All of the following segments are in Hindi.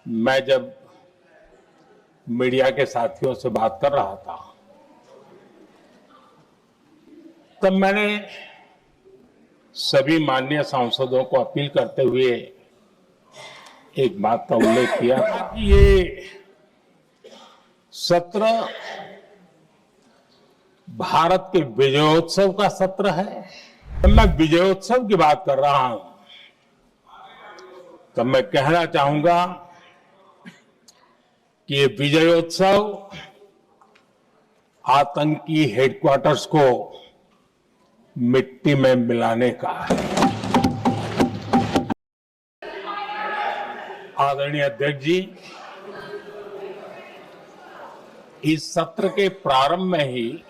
मैं जब मीडिया के साथियों से बात कर रहा था तब मैंने सभी माननीय सांसदों को अपील करते हुए एक बात का उल्लेख किया था कि ये सत्र भारत के विजयोत्सव का सत्र है। तब मैं विजयोत्सव की बात कर रहा हूं तब मैं कहना चाहूंगा कि ये विजयोत्सव आतंकी हेडक्वार्टर्स को मिट्टी में मिलाने का है। आदरणीय अध्यक्ष जी, इस सत्र के प्रारंभ में ही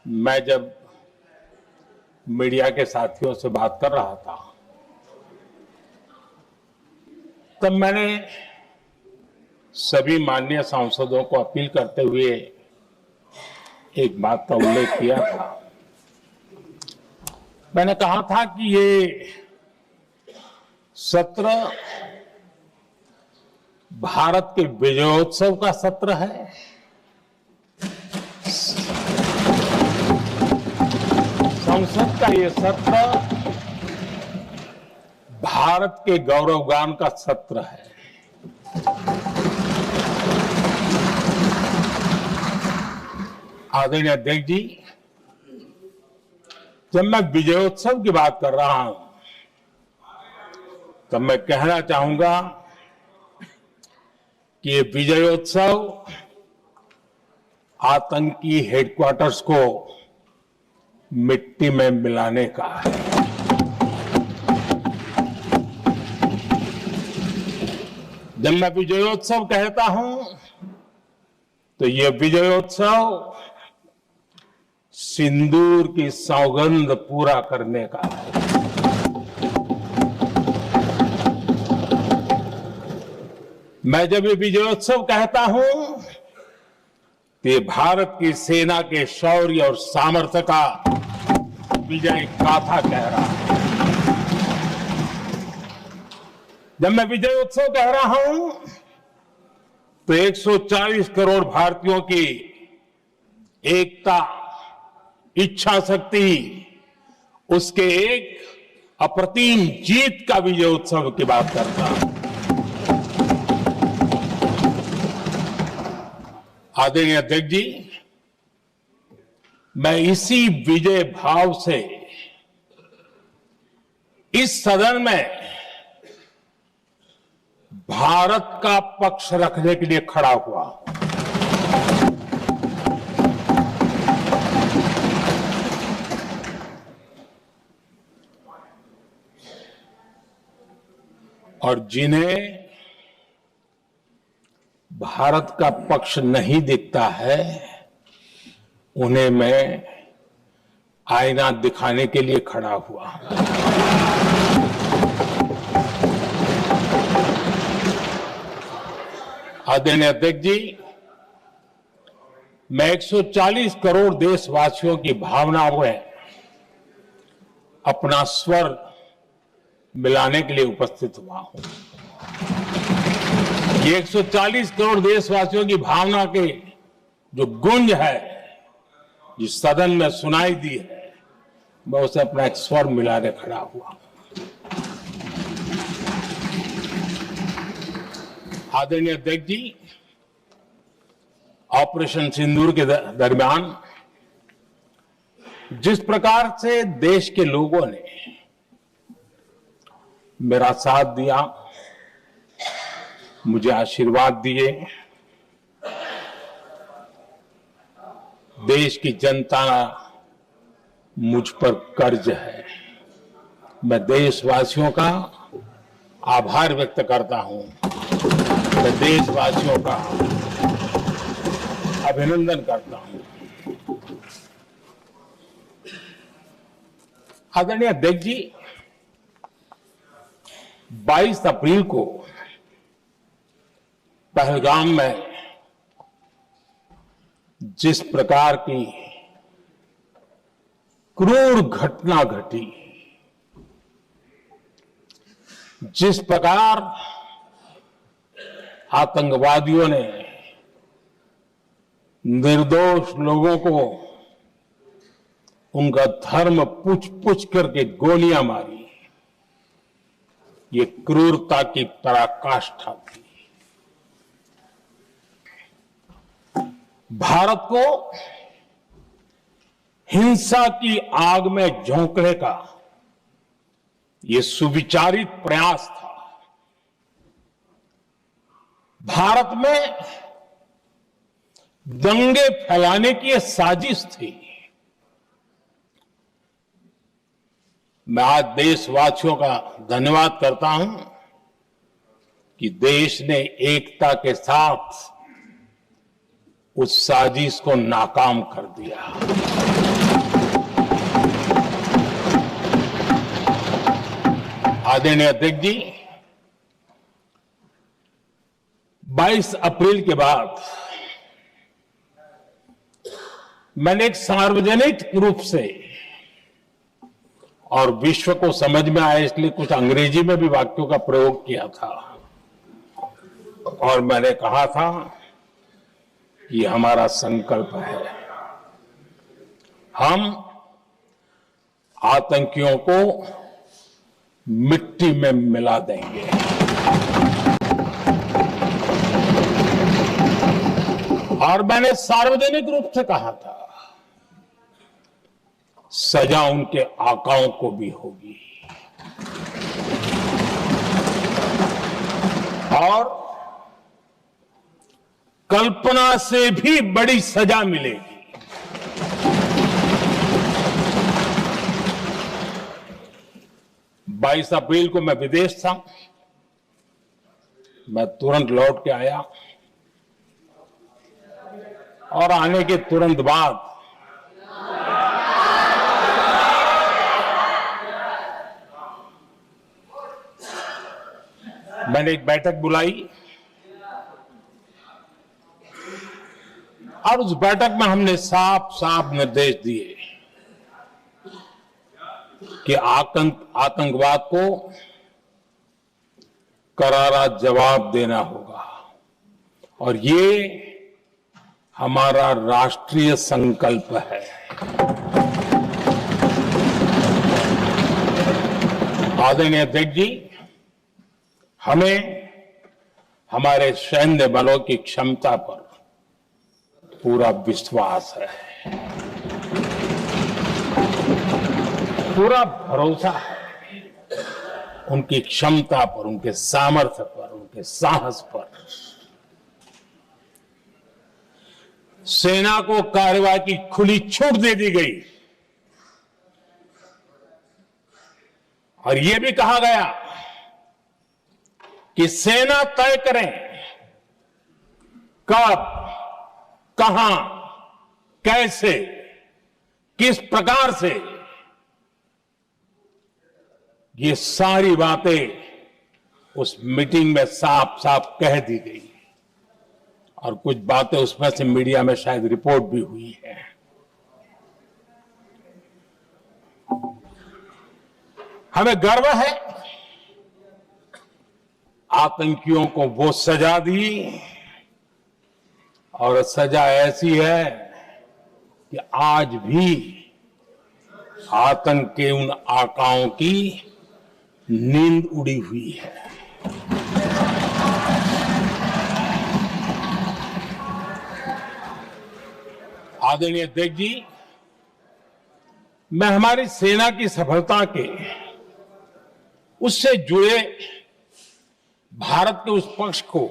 मैं जब मीडिया के साथियों से बात कर रहा था तब मैंने सभी माननीय सांसदों को अपील करते हुए एक बात का उल्लेख किया था। मैंने कहा था कि ये सत्र भारत के विजयोत्सव का सत्र है। संसद का ये सत्र भारत के गौरवगान का सत्र है। आदरणीय अध्यक्ष जी, जब मैं विजयोत्सव की बात कर रहा हूं तब मैं कहना चाहूंगा कि ये विजयोत्सव आतंकी हेडक्वार्टर्स को मिट्टी में मिलाने का है। जब मैं विजयोत्सव कहता हूं तो ये विजयोत्सव सिंदूर की सौगंध पूरा करने का है। मैं जब ये विजयोत्सव कहता हूं तो ये भारत की सेना के शौर्य और सामर्थ्य का विजय गाथा कह रहा है। जब मैं विजयोत्सव कह रहा हूं तो 140 करोड़ भारतीयों की एकता, इच्छा शक्ति, उसके एक अप्रतिम जीत का विजयोत्सव की बात करता हूं। आदरणीय अध्यक्ष जी, मैं इसी विजय भाव से इस सदन में भारत का पक्ष रखने के लिए खड़ा हुआ। और जिन्हें भारत का पक्ष नहीं दिखता है उन्हें मैं आईना दिखाने के लिए खड़ा हुआ। आदरणीय अध्यक्ष जी, मैं 140 करोड़ देशवासियों की भावनाओं में अपना स्वर मिलाने के लिए उपस्थित हुआ हूं। ये 140 करोड़ देशवासियों की भावना के जो गूंज है, जिस सदन में सुनाई दी है, मैं उसे अपना एक स्वर मिलाने खड़ा हुआ। आदरणीय अध्यक्ष जी, ऑपरेशन सिंदूर के दरमियान जिस प्रकार से देश के लोगों ने मेरा साथ दिया, मुझे आशीर्वाद दिए, देश की जनता मुझ पर कर्ज है। मैं देशवासियों का आभार व्यक्त करता हूं। मैं देशवासियों का अभिनंदन करता हूं। आदरणीय अध्यक्ष जी, 22 अप्रैल को पहलगाम में जिस प्रकार की क्रूर घटना घटी, जिस प्रकार आतंकवादियों ने निर्दोष लोगों को उनका धर्म पूछ पूछ करके गोलियां मारी, ये क्रूरता की पराकाष्ठा थी। भारत को हिंसा की आग में झोंकने का ये सुविचारित प्रयास था। भारत में दंगे फैलाने की यह साजिश थी। मैं आज देशवासियों का धन्यवाद करता हूं कि देश ने एकता के साथ उस साजिश को नाकाम कर दिया। आदरणीय अध्यक्ष जी, 22 अप्रैल के बाद मैंने एक सार्वजनिक रूप से और विश्व को समझ में आए इसलिए कुछ अंग्रेजी में भी वाक्यों का प्रयोग किया था और मैंने कहा था कि हमारा संकल्प है, हम आतंकियों को मिट्टी में मिला देंगे। और मैंने सार्वजनिक रूप से कहा था, सजा उनके आकाओं को भी होगी और कल्पना से भी बड़ी सजा मिलेगी। 22 अप्रैल को मैं विदेश था, मैं तुरंत लौट के आया और आने के तुरंत बाद मैंने एक बैठक बुलाई और उस बैठक में हमने साफ साफ निर्देश दिए कि आतंकवाद को करारा जवाब देना होगा और ये हमारा राष्ट्रीय संकल्प है। आदरणीय अध्यक्ष जी, हमें हमारे सैन्य बलों की क्षमता पर पूरा विश्वास है, पूरा भरोसा है उनकी क्षमता पर, उनके सामर्थ्य पर, उनके साहस पर। सेना को कार्रवाई की खुली छूट दे दी गई और यह भी कहा गया कि सेना तय करें कब, कहां, कैसे, किस प्रकार से। ये सारी बातें उस मीटिंग में साफ साफ कह दी गई और कुछ बातें उसमें से मीडिया में शायद रिपोर्ट भी हुई है। हमें गर्व है आतंकियों को वो सजा दी और सजा ऐसी है कि आज भी आतंक के उन आकाओं की नींद उड़ी हुई है। आदरणीय अध्यक्ष जी, मैं हमारी सेना की सफलता के उससे जुड़े भारत के उस पक्ष को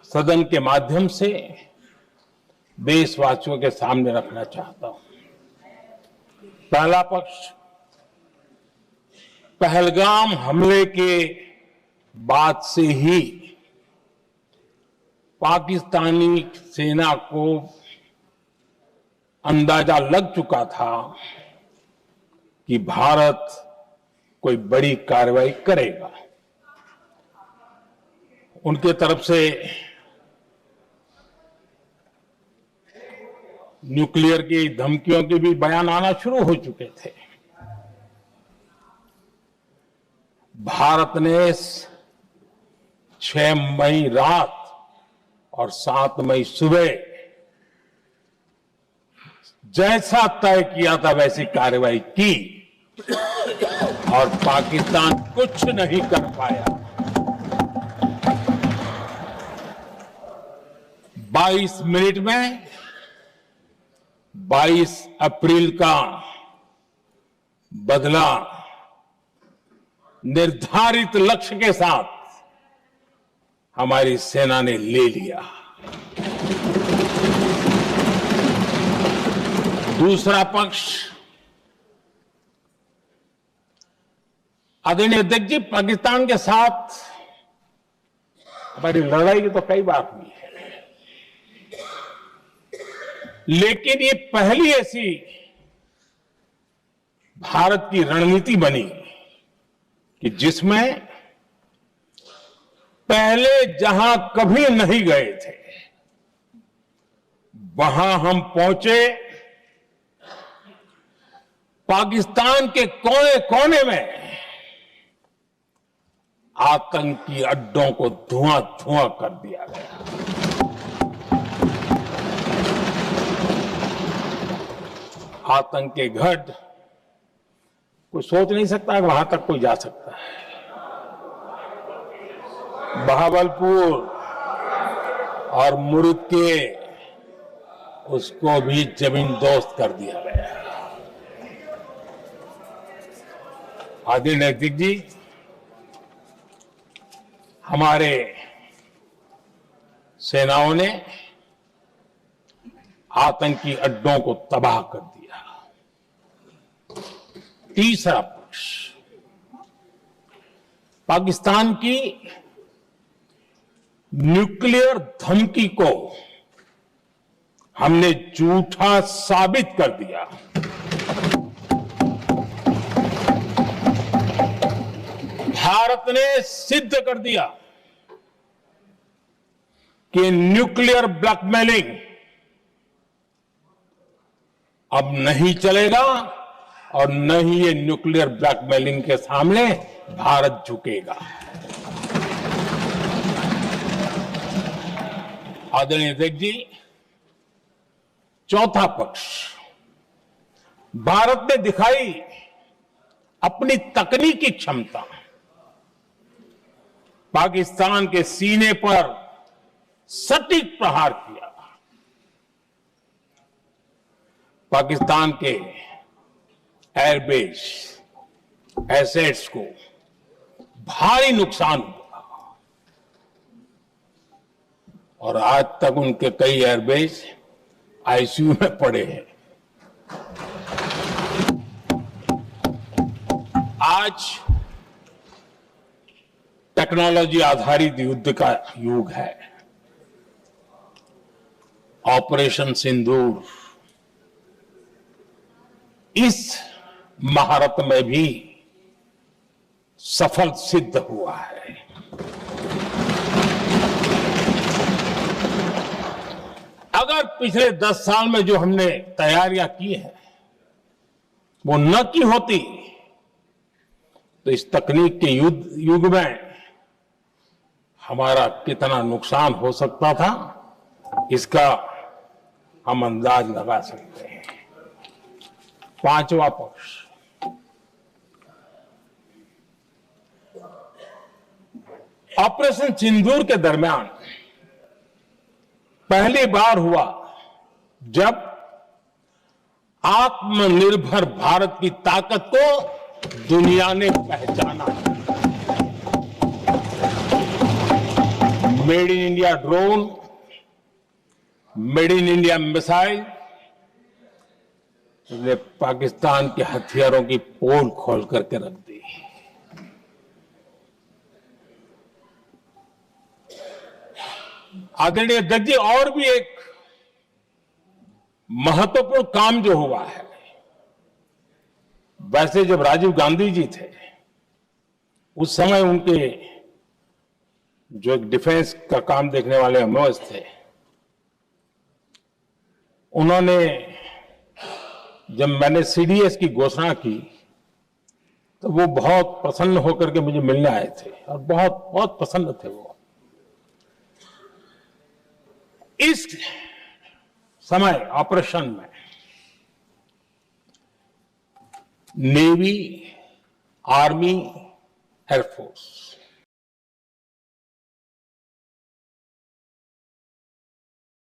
सदन के माध्यम से देशवासियों के सामने रखना चाहता हूं। पहला पक्ष, पहलगाम हमले के बाद से ही पाकिस्तानी सेना को अंदाजा लग चुका था कि भारत कोई बड़ी कार्रवाई करेगा। उनके तरफ से न्यूक्लियर की धमकियों के भी बयान आना शुरू हो चुके थे। भारत ने 6 मई रात और 7 मई सुबह जैसा तय किया था वैसी कार्रवाई की और पाकिस्तान कुछ नहीं कर पाया। 22 मिनट में 22 अप्रैल का बदला निर्धारित लक्ष्य के साथ हमारी सेना ने ले लिया। दूसरा पक्ष, आदरणीय अध्यक्ष जी, पाकिस्तान के साथ हमारी लड़ाई की तो कई बार हुई है, लेकिन ये पहली ऐसी भारत की रणनीति बनी कि जिसमें पहले जहां कभी नहीं गए थे वहां हम पहुंचे। पाकिस्तान के कोने कोने में आतंकी अड्डों को धुआं धुआं कर दिया गया। आतंक के गढ़ कोई सोच नहीं सकता कि वहां तक कोई जा सकता है। बहावलपुर और मुर्ग के उसको भी जमीन दोस्त कर दिया गया। आदरणीय अध्यक्ष जी, हमारे सेनाओं ने आतंकी अड्डों को तबाह कर दिया। तीसरा पक्ष, पाकिस्तान की न्यूक्लियर धमकी को हमने झूठा साबित कर दिया। भारत ने सिद्ध कर दिया कि न्यूक्लियर ब्लैकमेलिंग अब नहीं चलेगा और न ही ये न्यूक्लियर ब्लैकमेलिंग के सामने भारत झुकेगा। आदरणीय अध्यक्ष जी, चौथा पक्ष, भारत ने दिखाई अपनी तकनीकी क्षमता। पाकिस्तान के सीने पर सटीक प्रहार किया। पाकिस्तान के एयरबेस एसेट्स को भारी नुकसान हुआ और आज तक उनके कई एयरबेस आईसीयू में पड़े हैं। आज टेक्नोलॉजी आधारित युद्ध का युग है। ऑपरेशन सिंदूर इस महारत में भी सफल सिद्ध हुआ है। अगर पिछले 10 साल में जो हमने तैयारियां की हैं वो न की होती तो इस तकनीक के युग में हमारा कितना नुकसान हो सकता था, इसका हम अंदाज लगा सकते हैं। पांचवा पक्ष, ऑपरेशन सिंदूर के दरमियान पहली बार हुआ जब आत्मनिर्भर भारत की ताकत को दुनिया ने पहचाना। Made in India drone, made in India missile ने पाकिस्तान के हथियारों की पोल खोल करके रख दी। आदरणीय अध्यक्ष जी, और भी एक महत्वपूर्ण काम जो हुआ है, वैसे जब राजीव गांधी जी थे उस समय उनके जो एक डिफेंस का काम देखने वाले एमओएस थे, उन्होंने जब मैंने सीडीएस की घोषणा की तो वो बहुत प्रसन्न होकर के मुझे मिलने आए थे और बहुत बहुत प्रसन्न थे वो। इस समय ऑपरेशन में नेवी, आर्मी, एयरफोर्स